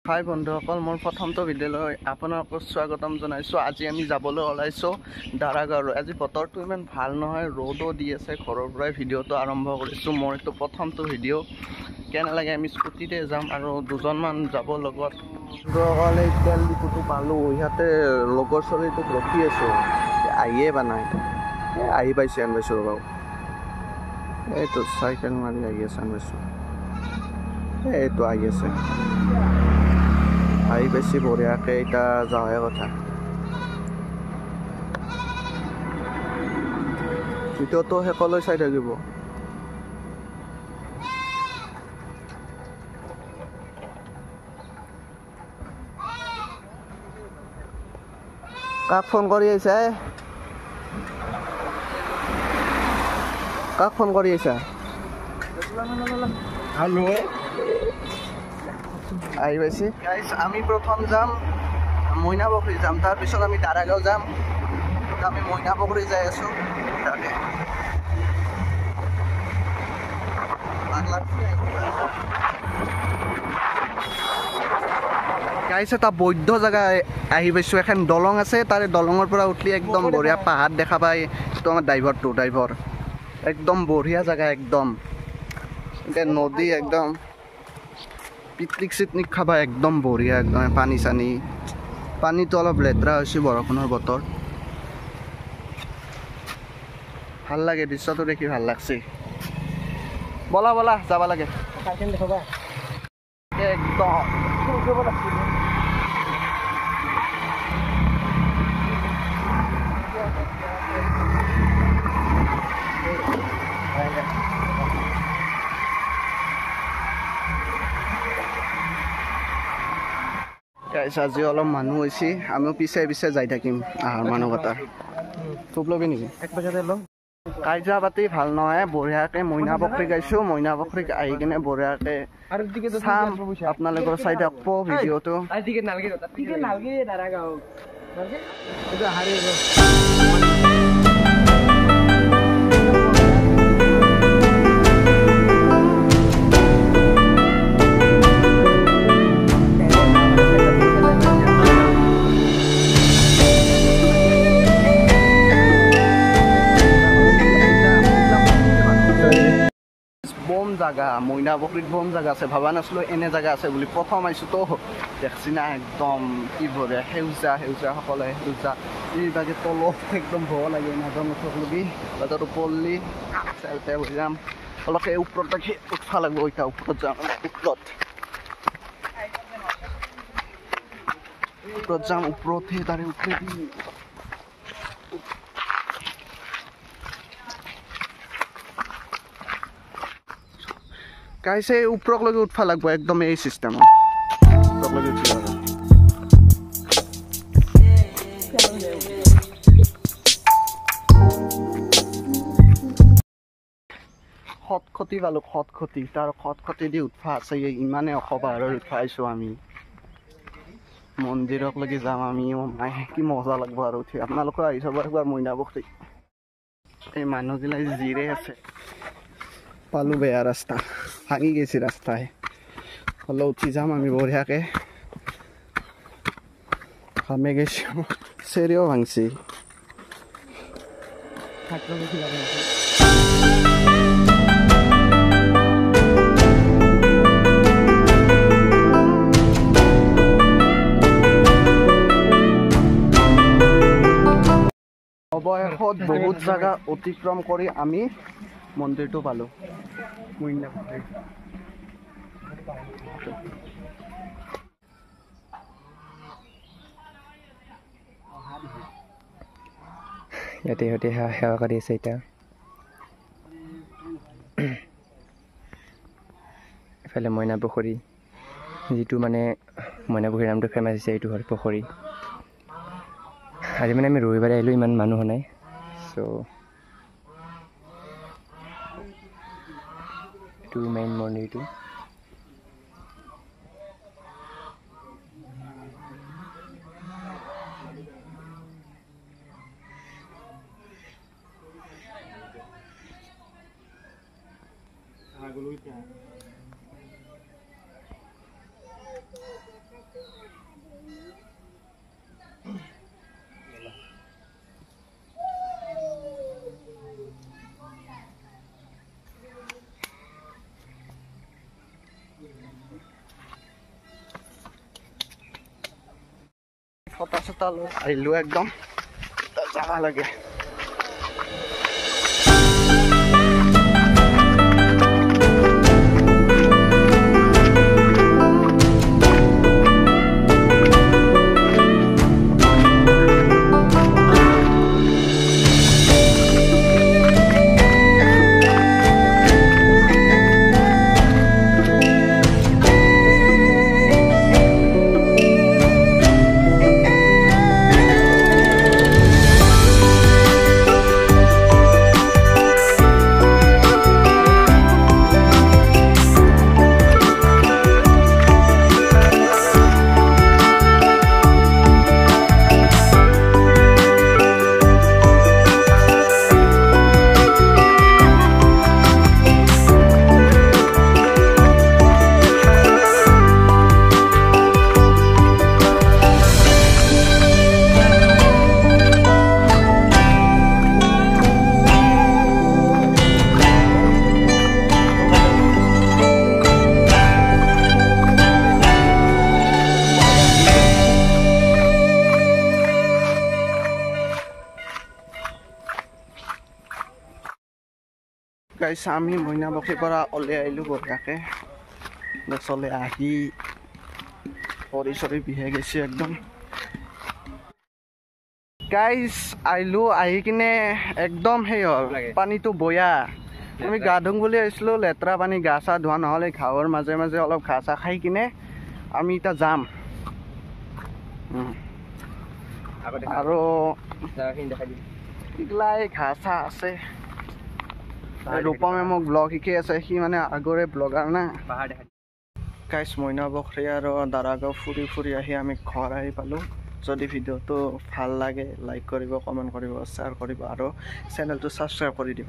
হাই বন্ধুসকল, মোৰ প্ৰথমটো ভিডিঅ'লৈ আপোনালোকক স্বাগতম জনাইছোঁ। আজি আমি যাবলৈ ওলাইছোঁ দাৰাগাঁও। আজি বতৰটো ইমান ভাল নহয়, ৰ'দো দি আছে। ঘৰৰ পৰাই ভিডিঅ'টো আৰম্ভ কৰিছোঁ। মোৰ এইটো প্ৰথমটো ভিডিঅ'। কেনে লাগে, আমি স্কুটিতে যাম আৰু দুজনমান যাব লগত। বন্ধুসকল, এই তেল ডিপুটো পালোঁ। ইয়াতে লগৰ ছোৱালীটোক ৰখি আছোঁ, আহিয়ে বা নাই। আহি পাইছে আনবাইছোঁ ৰ'ব, এইটো চাইকেল মাৰি আহি আছে আনবাইছোঁ, এইটো আহি আছে। আহি বেছি বঢ়িয়াকৈ এতিয়া যাওঁহে কথা। ভিডিঅ'টো শেষলৈ চাই থাকিব। কাক ফোন কৰি আহিছা? কাক ফোন কৰি আহিছা? আহি পাইছে গাইজ। আমি প্ৰথম যাম মইনাপুখুৰী যাম, তাৰপিছত আমি দাৰাগাঁও যাম। আমি মইনাপুখুৰী যাই আছোঁ। তাকে গাইজ, এটা বৈধ জেগা আহি পাইছোঁ। এখন দলং আছে, তাৰে দলঙৰ পৰা উঠলি একদম বঢ়িয়া পাহাৰ দেখা পায়। এইটো আমাৰ ড্ৰাইভাৰ একদম বঢ়িয়া জেগা, একদম এতিয়া নদী, একদম পিকনিক চিকনিক খাবা একদম বঢ়িয়া। একদম পানী চানী, পানীটো অলপ লেতেৰা হৈছে, বৰষুণৰ বতৰ। ভাল লাগে, দৃশ্যটো দেখি ভাল লাগছে। বলা বলা যাব লাগে একদম। আজি অলপ মানুহ হৈছে, আমিও পিছে পিছে যাই থাকিম। আহাৰ মানুহ কথা খুব ল'বি নেকি? কাজিয়া পাতি ভাল নহয়, বঢ়িয়াকে মইনাপুখুৰী গাইছোঁ। মইনাপুখুৰীক আহি কিনে বঢ়িয়াকে চাম। আপোনালোকৰ চাই থাকব ভিডিঅ'টো। বম জাগা, মইনাপুখুৰীত বম জাগা আছে। ভাবা নাছিলোঁ এনে জাগা আছে বুলি। প্ৰথম আহিছোঁ তো দেখছি না, একদম কি বঢ়িয়া, সেউজীয়া সেউজীয়া, সকলোৱে সেউজীয়া। এইভাগে তলত একদম ভয় লাগে, নাজানো চকলবি বাজাৰত পৰলি চেলতে হৈ যাম। অলপ সেই ওপৰত উঠবা লাগিব। এতিয়া ওপৰত যাম, ওপৰত যাম, ওপৰতহে তাৰে উঠি দিম। গাইছে ওপৰলৈকে উঠবা লাগিব, একদম এই চিষ্টেমত ওপৰলৈকে উঠিব লাগিব। খটখটি পালোঁ, খটখটি। তাৰ খটখটি দি উঠবা আছে, ইমানে ওখ পাহাৰত উঠবা আহিছোঁ আমি। মন্দিৰকলৈকে যাম আমি। মাই কি মজা লাগিব আৰু উঠি। আপোনালোকেও আহি চাব একবাৰ মইনাপুখুৰী। এই মানুহবিলাক জিৰে আছে। পালোঁ বেয়া ৰাস্তা, ভাঙি গৈছে ৰাস্তাই, হ'লেও উঠি যাম আমি বঢ়িয়াকে। ঘামে গৈছোঁ, চেৰিও ভাঙছি। অৱশেষত বহুত জাগা অতিক্ৰম কৰি আমি মন্দিৰটো পালোঁ, মইনাপুখুৰী। ইয়াতে সিহঁতে সেৱা কৰি আছে। এতিয়া এফালে মইনাপুখুৰী, যিটো মানে মইনাপুখুৰীৰ নামটো ফেমাছ হৈছে, এইটো হ'ল পুখুৰী। আজি মানে আমি ৰবিবাৰে আহিলোঁ, ইমান মানুহ নাই। চ' এইটো মেইন মন্দিৰটো। ছটা ছটা লৈ আহিলোঁ একদম যাব লাগে। গাইছ আমি মইনাবখীৰ পৰা ওলাই আহিলোঁ বঢ়িয়াকৈ চলে আহি ভৰি চৰি বিহে গৈছে একদম। গাইছ আহিলোঁ আহি কিনে একদম সেই হ'ল পানীটো বয়া। আমি গা ধুম বুলি আহিছিলোঁ লেতেৰা পানী গা চা ধোৱা নহ'লে ঘাঁহৰ মাজে মাজে অলপ ঘাঁহ চাহ খাই কিনে আমি এতিয়া যাম আৰু এইগিলাই ঘাঁহ চাহ আছে। ৰূপমে মোক ব্লগ শিকি আছে, সি মানে আগৰে ব্লগাৰ না। গাইছ মইনাবখৰী আৰু দাৰাগাঁও ফুৰি ফুৰি আহি আমি ঘৰ আহি পালোঁ। যদি ভিডিঅ'টো ভাল লাগে লাইক কৰিব, কমেণ্ট কৰিব, শ্বেয়াৰ কৰিব আৰু চেনেলটো ছাবস্ক্ৰাইব কৰি দিব।